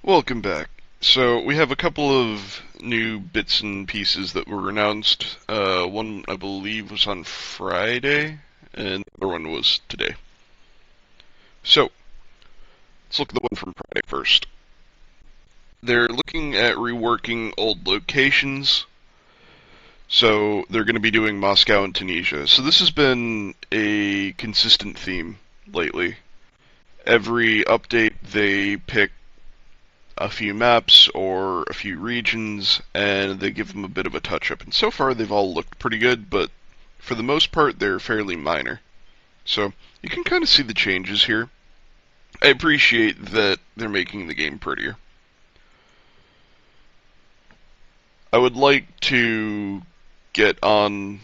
Welcome back. So we have a couple of new bits and pieces that were announced. One I believe was on Friday, and the other one was today. So let's look at the one from Friday first. They're looking at reworking old locations. So they're going to be doing Moscow and Tunisia. So this has been a consistent theme lately. Every update they pick a few maps or a few regions, and they give them a bit of a touch-up. And so far, they've all looked pretty good, but for the most part, they're fairly minor. So you can kind of see the changes here. I appreciate that they're making the game prettier. I would like to get on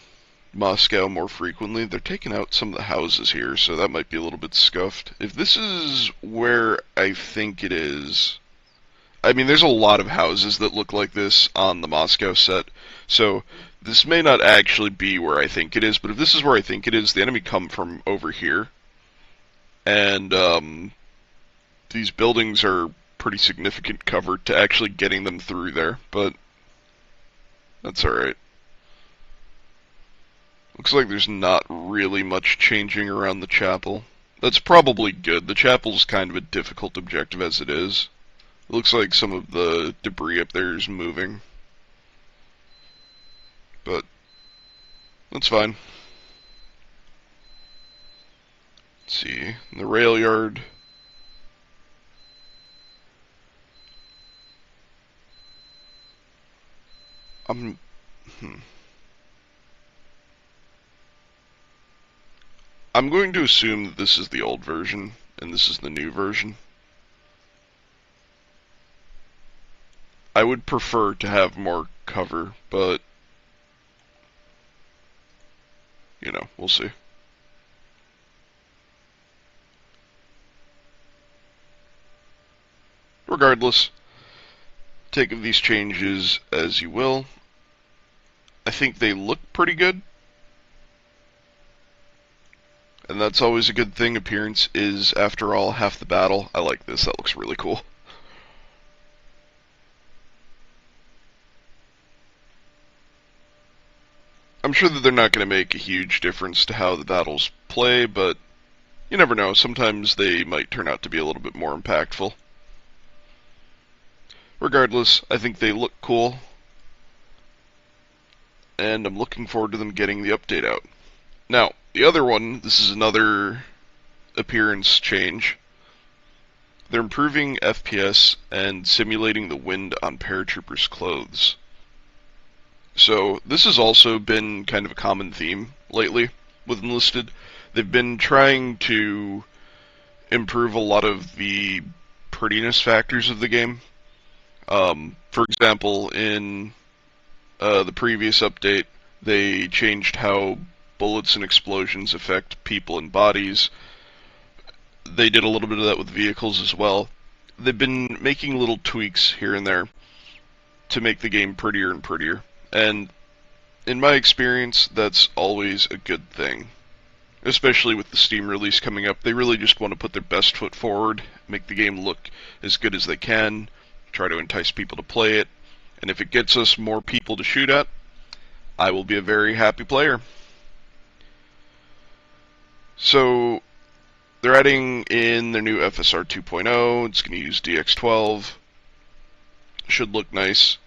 Moscow more frequently. They're taking out some of the houses here, so that might be a little bit scuffed. If this is where I think it is, I mean, there's a lot of houses that look like this on the Moscow set, so this may not actually be where I think it is, but if this is where I think it is, the enemy come from over here, and these buildings are pretty significant cover to actually getting them through there, but that's alright. Looks like there's not really much changing around the chapel. That's probably good. The chapel's kind of a difficult objective as it is. It looks like some of the debris up there is moving. But that's fine. Let's see. In the rail yard. I'm going to assume that this is the old version and this is the new version. I would prefer to have more cover, but you know, we'll see. Regardless, take of these changes as you will. I think they look pretty good. And that's always a good thing. Appearance is, after all, half the battle. I like this. That looks really cool. I'm sure that they're not going to make a huge difference to how the battles play, but you never know. Sometimes they might turn out to be a little bit more impactful. Regardless, I think they look cool, and I'm looking forward to them getting the update out. Now, the other one, this is another appearance change. They're improving FPS and simulating the wind on paratroopers' clothes. So this has also been kind of a common theme lately with Enlisted. They've been trying to improve a lot of the prettiness factors of the game. For example, in the previous update, they changed how bullets and explosions affect people and bodies. They did a little bit of that with vehicles as well. They've been making little tweaks here and there to make the game prettier and prettier. And in my experience, that's always a good thing. Especially with the Steam release coming up, they really just want to put their best foot forward, make the game look as good as they can, try to entice people to play it, and if it gets us more people to shoot at, I will be a very happy player. So, they're adding in their new FSR 2.0, it's going to use DX12, should look nice.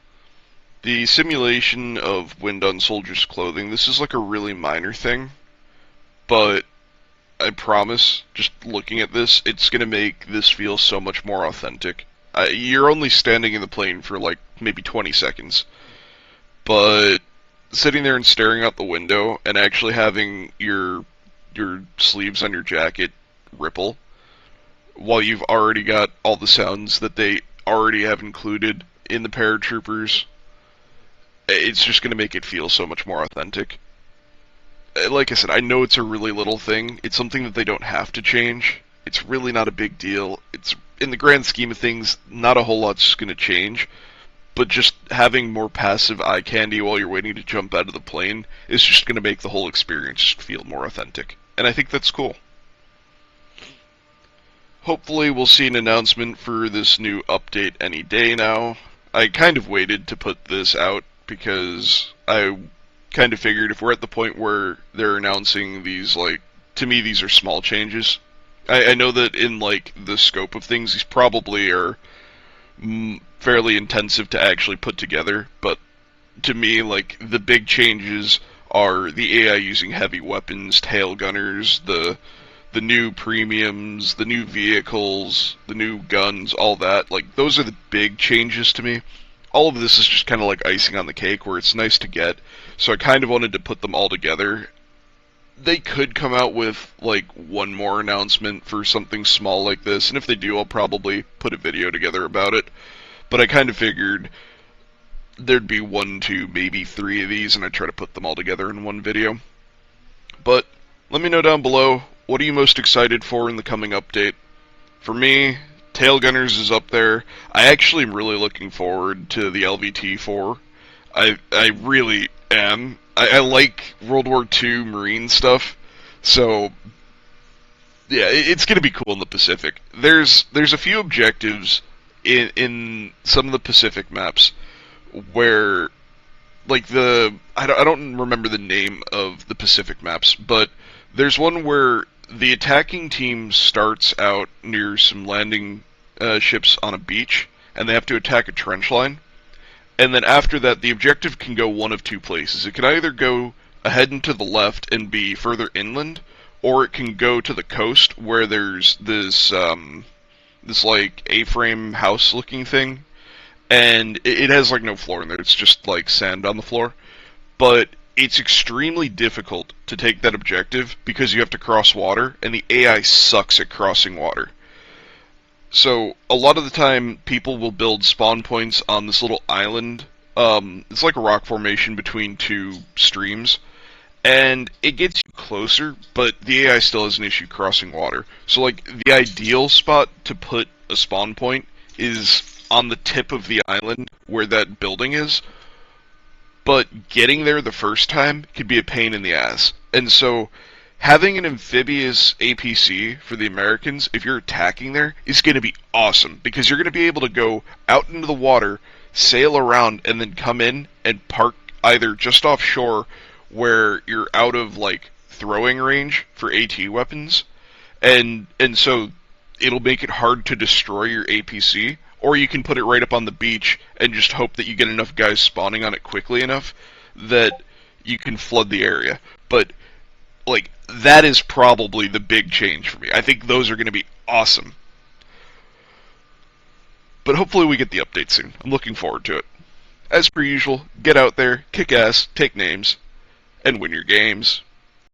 The simulation of wind on soldiers' clothing, this is like a really minor thing, but I promise, just looking at this, it's going to make this feel so much more authentic. You're only standing in the plane for like maybe 20 seconds, but sitting there and staring out the window and actually having your sleeves on your jacket ripple while you've already got all the sounds that they already have included in the paratroopers, it's just going to make it feel so much more authentic. Like I said, I know it's a really little thing. It's something that they don't have to change. It's really not a big deal. It's, in the grand scheme of things, not a whole lot's going to change. But just having more passive eye candy while you're waiting to jump out of the plane is just going to make the whole experience feel more authentic. And I think that's cool. hopefully we'll see an announcement for this new update any day now. I kind of waited to put this out because I kind of figured if we're at the point where they're announcing these, like, to me these are small changes. I know that in, like, the scope of things, these probably are fairly intensive to actually put together, but to me, like, the big changes are the AI using heavy weapons, tail gunners, the new premiums, the new vehicles, the new guns, all that. Like, those are the big changes to me. All of this is just kind of like icing on the cake where it's nice to get, so I kind of wanted to put them all together. They could come out with, like, one more announcement for something small like this, and if they do, I'll probably put a video together about it. But I kind of figured there'd be 1, 2, maybe 3 of these, and I'd try to put them all together in one video. But let me know down below, what are you most excited for in the coming update? For me, Tail Gunners is up there. I actually am really looking forward to the LVT-4. I really am. I like World War II Marine stuff, so yeah, it's going to be cool in the Pacific. There's a few objectives in some of the Pacific maps where, like, I don't remember the name of the Pacific maps, but there's one where the attacking team starts out near some landing ships on a beach, and they have to attack a trench line. And then after that, the objective can go one of two places. It can either go ahead and to the left and be further inland, or it can go to the coast where there's this like A-frame house-looking thing, and it has like no floor in there. It's just like sand on the floor. But it's extremely difficult to take that objective because you have to cross water, and the AI sucks at crossing water. So a lot of the time, people will build spawn points on this little island. It's like a rock formation between two streams, and it gets you closer, but the AI still has an issue crossing water. So, like, the ideal spot to put a spawn point is on the tip of the island where that building is, but getting there the first time could be a pain in the ass. And so having an amphibious APC for the Americans, if you're attacking there, is going to be awesome, because you're going to be able to go out into the water, sail around, and then come in and park either just offshore where you're out of, like, throwing range for AT weapons, and so it'll make it hard to destroy your APC, or you can put it right up on the beach and just hope that you get enough guys spawning on it quickly enough that you can flood the area. But, like, that is probably the big change for me. I think those are going to be awesome. But hopefully we get the update soon. I'm looking forward to it. As per usual, get out there, kick ass, take names, and win your games.